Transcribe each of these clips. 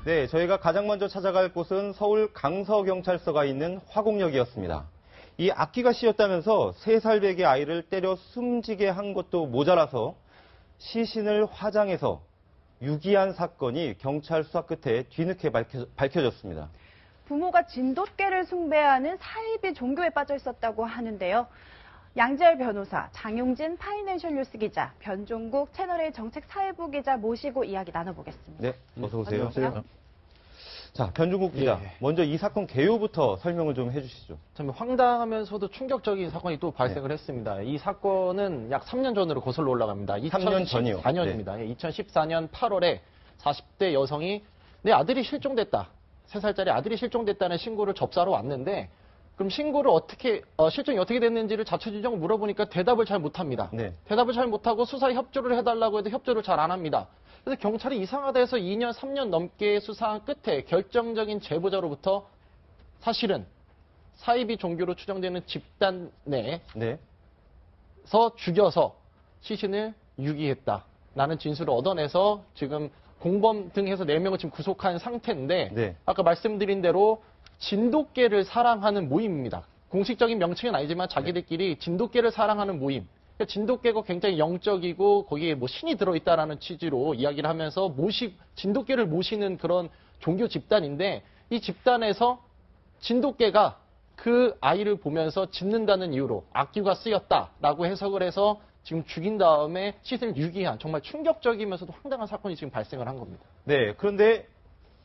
네, 저희가 가장 먼저 찾아갈 곳은 서울 강서경찰서가 있는 화곡역이었습니다. 이 악기가 씌었다면서 3살배기 아이를 때려 숨지게 한 것도 모자라서 시신을 화장해서 유기한 사건이 경찰 수사 끝에 뒤늦게 밝혀졌습니다. 부모가 진돗개를 숭배하는 사이비 종교에 빠져 있었다고 하는데요. 양지열 변호사, 장용진 파이낸셜 뉴스 기자, 변종국 채널A 정책사회부 기자 모시고 이야기 나눠보겠습니다. 네, 어서 오세요. 안녕하세요. 자, 변종국 기자, 먼저 이 사건 개요부터 설명을 좀 해주시죠. 참 황당하면서도 충격적인 사건이 또 발생을 했습니다. 이 사건은 약 3년 전으로 거슬러 올라갑니다. 3년 전이요? 2014년입니다. 2014년 8월에 40대 여성이 내 아들이 실종됐다. 3살짜리 아들이 실종됐다는 신고를 접수하러 왔는데 그럼 신고를 실종이 어떻게 됐는지를 자초지종 물어보니까 대답을 잘 못합니다. 네. 대답을 잘 못하고 수사에 협조를 해달라고 해도 협조를 잘 안 합니다. 그래서 경찰이 이상하다 해서 2년, 3년 넘게 수사한 끝에 결정적인 제보자로부터 사실은 사이비 종교로 추정되는 집단 내에서 죽여서 시신을 유기했다라는 진술을 얻어내서 지금 공범 등 해서 4명을 지금 구속한 상태인데 아까 말씀드린 대로 진돗개를 사랑하는 모임입니다. 공식적인 명칭은 아니지만 자기들끼리 진돗개를 사랑하는 모임. 진돗개가 굉장히 영적이고 거기에 뭐 신이 들어있다라는 취지로 이야기를 하면서 진돗개를 모시는 그런 종교 집단인데 이 집단에서 진돗개가 그 아이를 보면서 짖는다는 이유로 악귀가 쓰였다라고 해석을 해서 지금 죽인 다음에 시신을 유기한 정말 충격적이면서도 황당한 사건이 지금 발생을 한 겁니다. 네, 그런데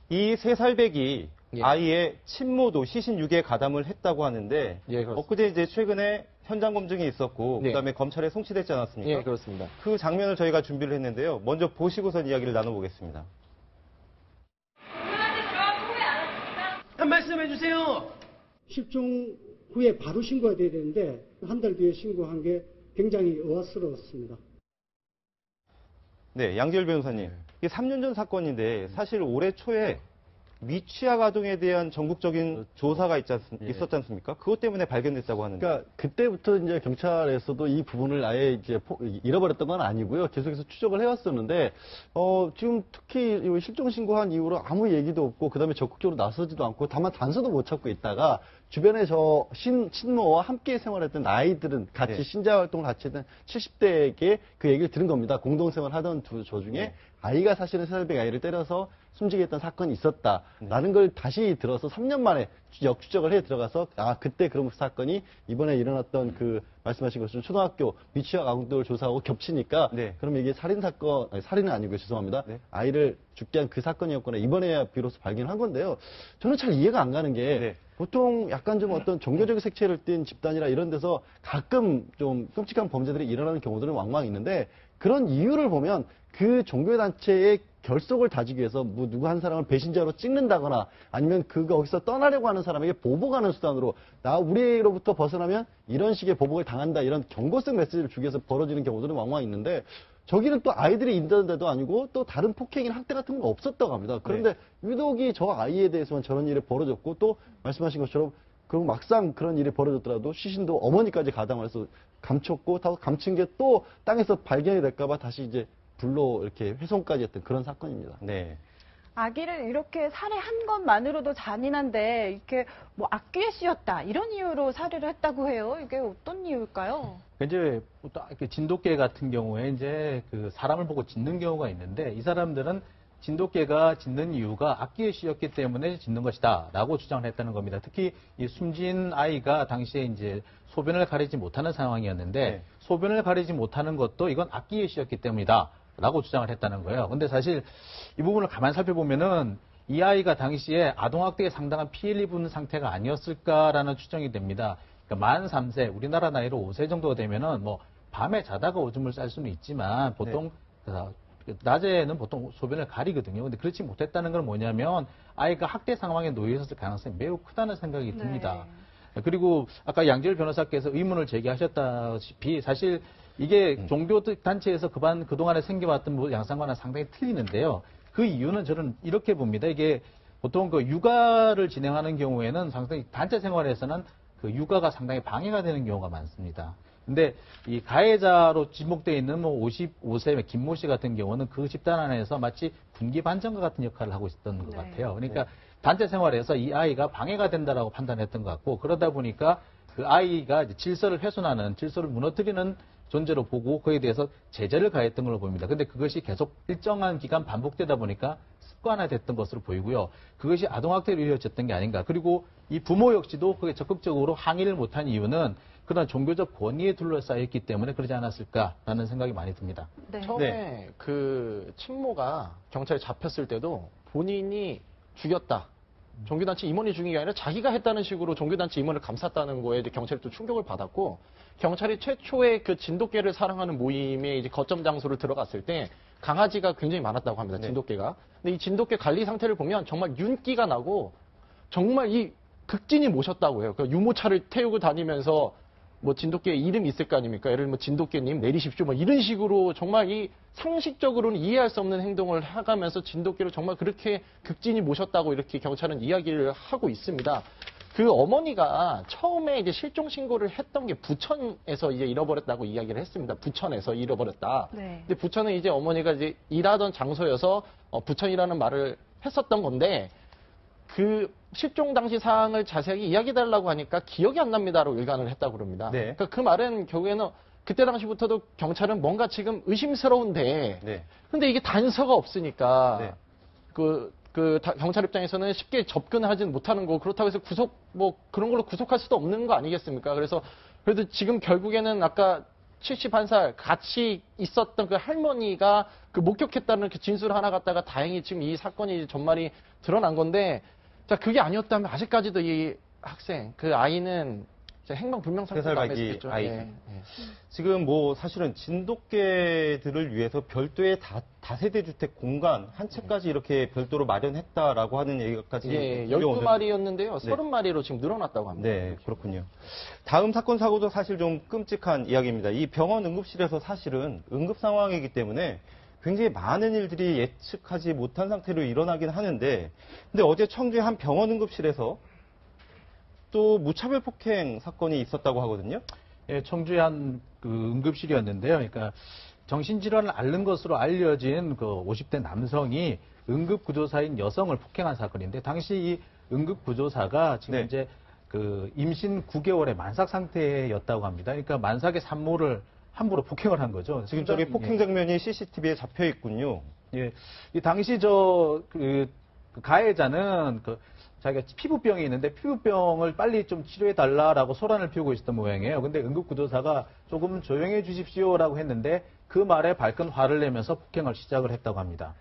이 3살배기 아이의 친모도 시신 유기에 가담을 했다고 하는데 엊그제 이제 최근에 현장 검증이 있었고 그다음에 검찰에 송치됐지 않았습니까? 예, 그렇습니다. 그 장면을 저희가 준비를 했는데요. 먼저 보시고선 이야기를 나눠보겠습니다. 한 말씀 해주세요. 실종 후에 바로 신고가 돼야 되는데 한 달 뒤에 신고한 게 굉장히 의아스러웠습니다. 네, 양지열 변호사님. 이게 3년 전 사건인데 사실 올해 초에 미취학 아동에 대한 전국적인 조사가 있었지 않습니까? 그것 때문에 발견됐다고 하는데. 그러니까 그때부터 이제 경찰에서도 이 부분을 아예 이제 잃어버렸던 건 아니고요. 계속해서 추적을 해왔었는데, 지금 특히 실종 신고한 이후로 아무 얘기도 없고, 그 다음에 적극적으로 나서지도 않고, 다만 단서도 못 찾고 있다가, 주변에 친모와 함께 생활했던 아이들은 같이 신자 활동을 같이 했던 70대에게 그 얘기를 들은 겁니다. 공동생활 하던 저 중에 아이가 사실은 3살배기 아이를 때려서 숨지게 했던 사건이 있었다라는 걸 다시 들어서 3년 만에 역추적을 해 들어가서 그때 그런 사건이 이번에 일어났던 그 말씀하신 것처럼 초등학교 미취학 아동들 조사하고 겹치니까 그럼 이게 살인은 아니고요. 죄송합니다. 아이를 죽게 한 그 사건이었구나. 이번에야 비로소 발견한 건데요. 저는 잘 이해가 안 가는 게 보통 약간 좀 어떤 종교적 색채를 띤 집단이라 이런 데서 가끔 좀 끔찍한 범죄들이 일어나는 경우들은 왕왕 있는데 그런 이유를 보면 그 종교단체의 결속을 다지기 위해서 누구 한 사람을 배신자로 찍는다거나 아니면 거기서 떠나려고 하는 사람에게 보복하는 수단으로 우리로부터 벗어나면 이런 식의 보복을 당한다 이런 경고성 메시지를 주기 위해서 벌어지는 경우들은 왕왕 있는데 저기는 또 아이들이 있는 데도 아니고 또 다른 폭행이나 학대 같은 거 없었다고 합니다. 그런데 유독이 저 아이에 대해서만 저런 일이 벌어졌고 또 말씀하신 것처럼 그리고 막상 그런 일이 벌어졌더라도 시신도 어머니까지 가담을 해서 감췄고 다 감춘 게 또 땅에서 발견이 될까봐 다시 이제 불로 이렇게 훼손까지 했던 그런 사건입니다. 네. 아기를 이렇게 살해한 것만으로도 잔인한데 이렇게 뭐 악귀에 씌였다 이런 이유로 살해를 했다고 해요. 이게 어떤 이유일까요? 이제 진돗개 같은 경우에 이제 그 사람을 보고 짖는 경우가 있는데 이 사람들은 진돗개가 짖는 이유가 악귀에 씌였기 때문에 짖는 것이다라고 주장을 했다는 겁니다. 특히 이 숨진 아이가 당시에 이제 소변을 가리지 못하는 상황이었는데 소변을 가리지 못하는 것도 이건 악귀에 씌였기 때문이다. 라고 주장을 했다는 거예요. 근데 사실 이 부분을 가만히 살펴보면은 이 아이가 당시에 아동학대에 상당한 피해를 입은 상태가 아니었을까라는 추정이 됩니다. 그러니까 만 3세, 우리나라 나이로 5세 정도가 되면은 뭐 밤에 자다가 오줌을 쌀 수는 있지만 보통 낮에는 보통 소변을 가리거든요. 근데 그렇지 못했다는 건 뭐냐면 아이가 학대 상황에 놓여 있었을 가능성이 매우 크다는 생각이 듭니다. 그리고 아까 양지열 변호사께서 의문을 제기하셨다시피 사실 이게 종교 단체에서 그동안에 생겨왔던 양상과는 상당히 틀리는데요. 그 이유는 저는 이렇게 봅니다. 이게 보통 그 육아를 진행하는 경우에는 상당히 단체 생활에서는 그 육아가 상당히 방해가 되는 경우가 많습니다. 근데 이 가해자로 지목되어 있는 뭐 55세 김모 씨 같은 경우는 그 집단 안에서 마치 군기 반장과 같은 역할을 하고 있었던 것 같아요. 그러니까 단체 생활에서 이 아이가 방해가 된다라고 판단했던 것 같고, 그러다 보니까 그 아이가 이제 질서를 훼손하는, 질서를 무너뜨리는 존재로 보고 그에 대해서 제재를 가했던 걸로 보입니다. 근데 그것이 계속 일정한 기간 반복되다 보니까 습관화됐던 것으로 보이고요. 그것이 아동학대로 이어졌던 게 아닌가. 그리고 이 부모 역시도 그게 적극적으로 항의를 못한 이유는 그런 종교적 권위에 둘러싸여 있기 때문에 그러지 않았을까라는 생각이 많이 듭니다. 네. 처음에 그 친모가 경찰에 잡혔을 때도 본인이 죽였다. 종교단체 임원이 죽인 게 아니라 자기가 했다는 식으로 종교단체 임원을 감쌌다는 거에 이제 경찰이 또 충격을 받았고, 경찰이 최초의 그 진돗개를 사랑하는 모임의 이제 거점 장소를 들어갔을 때 강아지가 굉장히 많았다고 합니다. 진돗개가. 근데 이 진돗개 관리 상태를 보면 정말 윤기가 나고 정말 이 극진히 모셨다고 해요. 그 유모차를 태우고 다니면서 뭐 진돗개 이름이 있을 거 아닙니까? 예를 들면 뭐 진돗개님 내리십시오. 뭐 이런 식으로 정말 이 상식적으로는 이해할 수 없는 행동을 해가면서 진돗개를 정말 그렇게 극진히 모셨다고 이렇게 경찰은 이야기를 하고 있습니다. 그 어머니가 처음에 이제 실종 신고를 했던 게 부천에서 이제 잃어버렸다고 이야기를 했습니다. 부천에서 잃어버렸다. 네. 근데 부천은 이제 어머니가 이제 일하던 장소여서 부천이라는 말을 했었던 건데, 그 실종 당시 사항을 자세하게 이야기해달라고 하니까 기억이 안 납니다라고 일관을 했다고 그럽니다. 네. 그러니까 그 말은 결국에는 그때 당시부터도 경찰은 뭔가 지금 의심스러운데, 네. 근데 이게 단서가 없으니까 네. 경찰 입장에서는 쉽게 접근하지는 못하는 거, 그렇다고 해서 뭐 그런 걸로 구속할 수도 없는 거 아니겠습니까? 그래서 그래도 지금 결국에는 아까 71살 같이 있었던 그 할머니가 그 목격했다는 그 진술 하나 갖다가 다행히 지금 이 사건이 전말이 드러난 건데, 자, 그게 아니었다면 아직까지도 이 학생, 그 아이는 행방불명 상태가 안 3살 됐겠죠. 아이. 예. 지금 뭐 사실은 진돗개들을 위해서 별도의 다세대 주택 공간 한 채까지 이렇게 별도로 마련했다라고 하는 얘기까지 예, 들려오는- 12마리였는데요. 30마리로 지금 늘어났다고 합니다. 네, 그렇군요. 다음 사건 사고도 사실 좀 끔찍한 이야기입니다. 이 병원 응급실에서 사실은 응급 상황이기 때문에 굉장히 많은 일들이 예측하지 못한 상태로 일어나긴 하는데, 근데 어제 청주의 한 병원 응급실에서 또 무차별 폭행 사건이 있었다고 하거든요. 예, 청주의 한 그 응급실이었는데요. 그러니까 정신질환을 앓는 것으로 알려진 그 50대 남성이 응급구조사인 여성을 폭행한 사건인데, 당시 이 응급구조사가 지금 네. 이제 그 임신 9개월의 만삭 상태였다고 합니다. 그러니까 만삭의 산모를 함부로 폭행을 한 거죠. 지금 저기 폭행 장면이 CCTV에 잡혀 있군요. 예, 이 당시 그 가해자는 자기가 피부병이 있는데 피부병을 빨리 좀 치료해달라라고 소란을 피우고 있었던 모양이에요. 근데 응급구조사가 조금 조용해 주십시오라고 했는데 그 말에 발끈 화를 내면서 폭행을 시작을 했다고 합니다.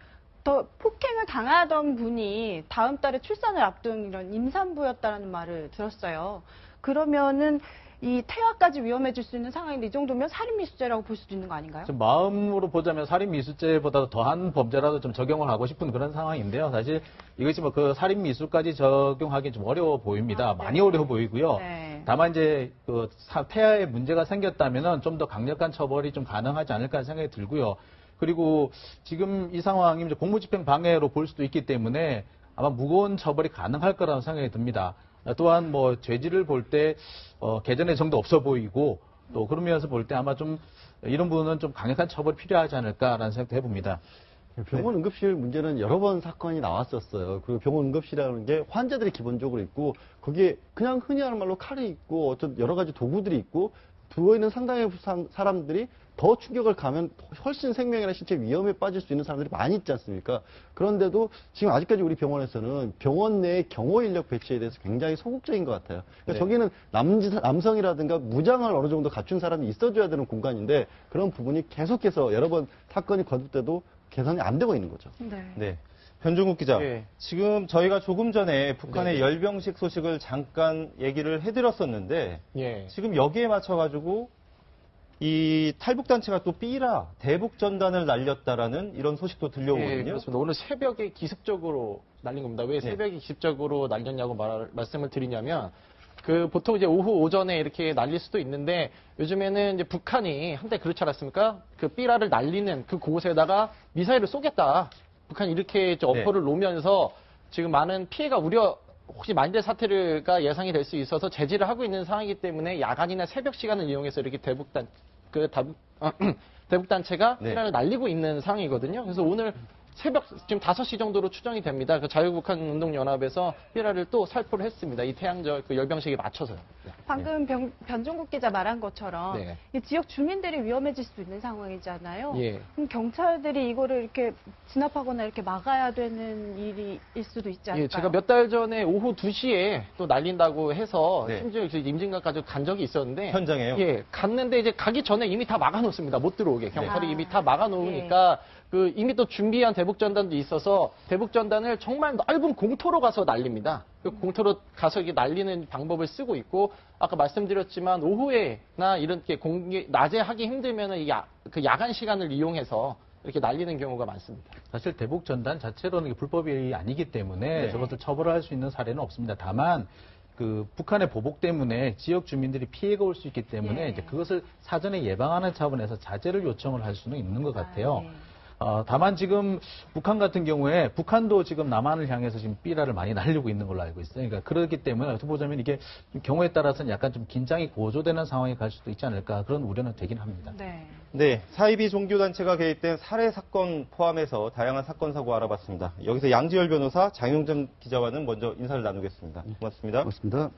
더 폭행을 당하던 분이 다음 달에 출산을 앞둔 이런 임산부였다는 말을 들었어요. 그러면은 이 태아까지 위험해질 수 있는 상황인데 이 정도면 살인미수죄라고 볼 수도 있는 거 아닌가요? 좀 마음으로 보자면 살인미수죄보다도 더한 범죄라도 좀 적용을 하고 싶은 그런 상황인데요. 사실 이것이 뭐 그 살인미수까지 적용하기 좀 어려워 보입니다. 네. 많이 어려워 보이고요. 네. 다만 이제 그 태아에 문제가 생겼다면은 좀 더 강력한 처벌이 좀 가능하지 않을까 하는 생각이 들고요. 그리고 지금 이 상황이 이제 공무집행 방해로 볼 수도 있기 때문에 아마 무거운 처벌이 가능할 거라는 생각이 듭니다. 또한 뭐 죄질을 볼 때 개전의 정도 없어 보이고, 또 그런 면에서 볼 때 아마 좀 이런 부분은 좀 강력한 처벌이 필요하지 않을까라는 생각도 해봅니다. 병원 응급실 문제는 여러 번 사건이 나왔었어요. 그리고 병원 응급실이라는 게 환자들이 기본적으로 있고, 거기에 그냥 흔히 하는 말로 칼이 있고 어떤 여러 가지 도구들이 있고, 누워있는 상당히 사람들이 더 충격을 가면 훨씬 생명이나 신체 위험에 빠질 수 있는 사람들이 많이 있지 않습니까? 그런데도 지금 아직까지 우리 병원에서는 병원 내 경호 인력 배치에 대해서 굉장히 소극적인 것 같아요. 그러니까 네. 저기는 남성이라든가 무장을 어느 정도 갖춘 사람이 있어줘야 되는 공간인데, 그런 부분이 계속해서 여러 번 사건이 거듭돼도 개선이 안 되고 있는 거죠. 네. 네. 변종국 기자, 네. 지금 저희가 조금 전에 북한의 네. 열병식 소식을 잠깐 얘기를 해드렸었는데, 예. 지금 여기에 맞춰가지고 이 탈북단체가 또 삐라 대북전단을 날렸다라는 이런 소식도 예, 들려오거든요. 그렇습니다. 오늘 새벽에 기습적으로 날린 겁니다. 왜 새벽에 기습적으로 날렸냐고 말씀을 드리냐면, 보통 이제 오후 오전에 이렇게 날릴 수도 있는데, 요즘에는 이제 북한이 한때 그렇지 않았습니까? 그 삐라를 날리는 그 곳에다가 미사일을 쏘겠다. 북한이 이렇게 이제 어퍼를 놓으면서 지금 많은 피해가 혹시 만대 사태가 예상이 될 수 있어서 제지를 하고 있는 상황이기 때문에 야간이나 새벽 시간을 이용해서 이렇게 대북단체가 네. 피라를 날리고 있는 상황이거든요. 그래서 오늘 새벽 지금 5시 정도로 추정이 됩니다. 그 자유북한운동연합에서 피라를 또 살포를 했습니다. 이 태양절 그 열병식에 맞춰서요. 네. 방금 변종국 기자 말한 것처럼 네. 이 지역 주민들이 위험해질 수 있는 상황이잖아요. 예. 그럼 경찰들이 이거를 이렇게 진압하거나 이렇게 막아야 되는 일일 수도 있지 않을까요? 예, 제가 몇 달 전에 오후 2시에 또 날린다고 해서 네. 심지어 임진각까지 간 적이 있었는데 현장에요? 예, 갔는데 이제 가기 전에 이미 다 막아놓습니다. 못 들어오게. 경찰이 네. 이미 다 막아놓으니까 그 이미 또 준비한 대북전단도 있어서 대북전단을 정말 넓은 공터로 가서 날립니다. 그 공터로 가서 이게 날리는 방법을 쓰고 있고 아까 말씀드렸지만 오후에나 이렇게 낮에 하기 힘들면은 그 야간 시간을 이용해서 이렇게 날리는 경우가 많습니다. 사실 대북 전단 자체로는 이게 불법이 아니기 때문에 네. 저것을 처벌할 수 있는 사례는 없습니다. 다만 그 북한의 보복 때문에 지역 주민들이 피해가 올 수 있기 때문에 네. 이제 그것을 사전에 예방하는 차원에서 자제를 요청을 할 수는 있는 것 같아요. 네. 다만 지금 북한 같은 경우에 북한도 지금 남한을 향해서 지금 삐라를 많이 날리고 있는 걸로 알고 있어요. 그러니까 그렇기 때문에 어떻게 보자면 이게 경우에 따라서는 약간 좀 긴장이 고조되는 상황이 갈 수도 있지 않을까 그런 우려는 되긴 합니다. 네. 네, 사이비 종교단체가 개입된 살해 사건 포함해서 다양한 사건 사고 알아봤습니다. 여기서 양지열 변호사, 장용정 기자와는 먼저 인사를 나누겠습니다. 고맙습니다. 고맙습니다.